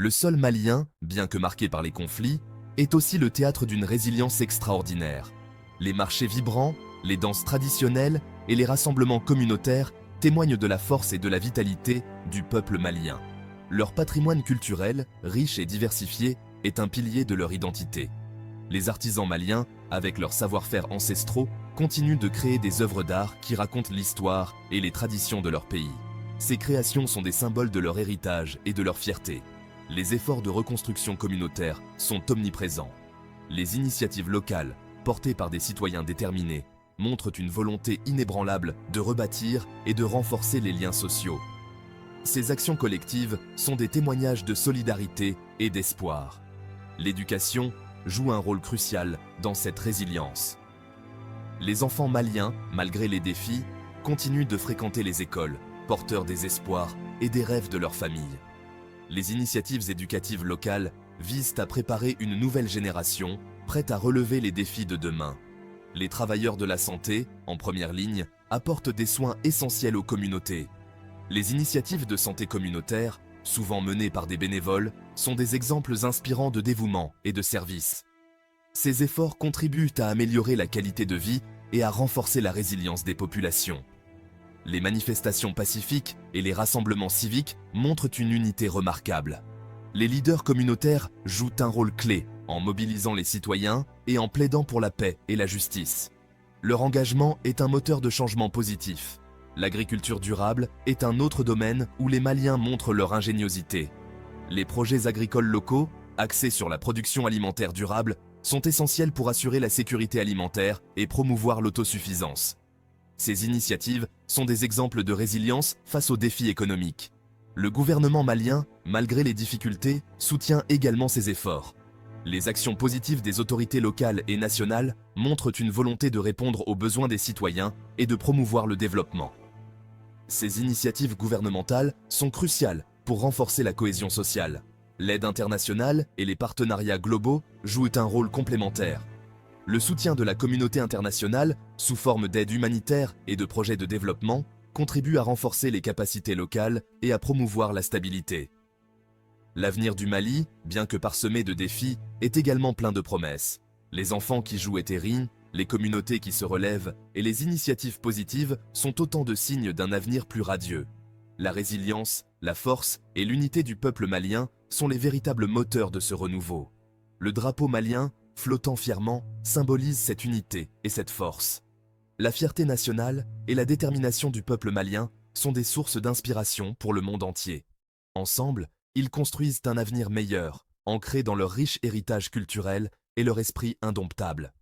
Le sol malien, bien que marqué par les conflits, est aussi le théâtre d'une résilience extraordinaire. Les marchés vibrants, les danses traditionnelles et les rassemblements communautaires témoignent de la force et de la vitalité du peuple malien. Leur patrimoine culturel, riche et diversifié, est un pilier de leur identité. Les artisans maliens, avec leur savoir-faire ancestraux, continuent de créer des œuvres d'art qui racontent l'histoire et les traditions de leur pays. Ces créations sont des symboles de leur héritage et de leur fierté. Les efforts de reconstruction communautaire sont omniprésents. Les initiatives locales, portées par des citoyens déterminés, montrent une volonté inébranlable de rebâtir et de renforcer les liens sociaux. Ces actions collectives sont des témoignages de solidarité et d'espoir. L'éducation joue un rôle crucial dans cette résilience. Les enfants maliens, malgré les défis, continuent de fréquenter les écoles, porteurs des espoirs et des rêves de leur famille. Les initiatives éducatives locales visent à préparer une nouvelle génération prête à relever les défis de demain. Les travailleurs de la santé, en première ligne, apportent des soins essentiels aux communautés. Les initiatives de santé communautaire, souvent menées par des bénévoles, sont des exemples inspirants de dévouement et de service. Ces efforts contribuent à améliorer la qualité de vie et à renforcer la résilience des populations. Les manifestations pacifiques et les rassemblements civiques montrent une unité remarquable. Les leaders communautaires jouent un rôle clé en mobilisant les citoyens et en plaidant pour la paix et la justice. Leur engagement est un moteur de changement positif. L'agriculture durable est un autre domaine où les Maliens montrent leur ingéniosité. Les projets agricoles locaux, axés sur la production alimentaire durable, sont essentiels pour assurer la sécurité alimentaire et promouvoir l'autosuffisance. Ces initiatives sont des exemples de résilience face aux défis économiques. Le gouvernement malien, malgré les difficultés, soutient également ces efforts. Les actions positives des autorités locales et nationales montrent une volonté de répondre aux besoins des citoyens et de promouvoir le développement. Ces initiatives gouvernementales sont cruciales pour renforcer la cohésion sociale. L'aide internationale et les partenariats globaux jouent un rôle complémentaire. Le soutien de la communauté internationale, sous forme d'aide humanitaire et de projets de développement, contribue à renforcer les capacités locales et à promouvoir la stabilité. L'avenir du Mali, bien que parsemé de défis, est également plein de promesses. Les enfants qui jouent éthérines, les communautés qui se relèvent et les initiatives positives sont autant de signes d'un avenir plus radieux. La résilience, la force et l'unité du peuple malien sont les véritables moteurs de ce renouveau. Le drapeau malien, flottant fièrement, symbolise cette unité et cette force. La fierté nationale et la détermination du peuple malien sont des sources d'inspiration pour le monde entier. Ensemble, ils construisent un avenir meilleur, ancré dans leur riche héritage culturel et leur esprit indomptable.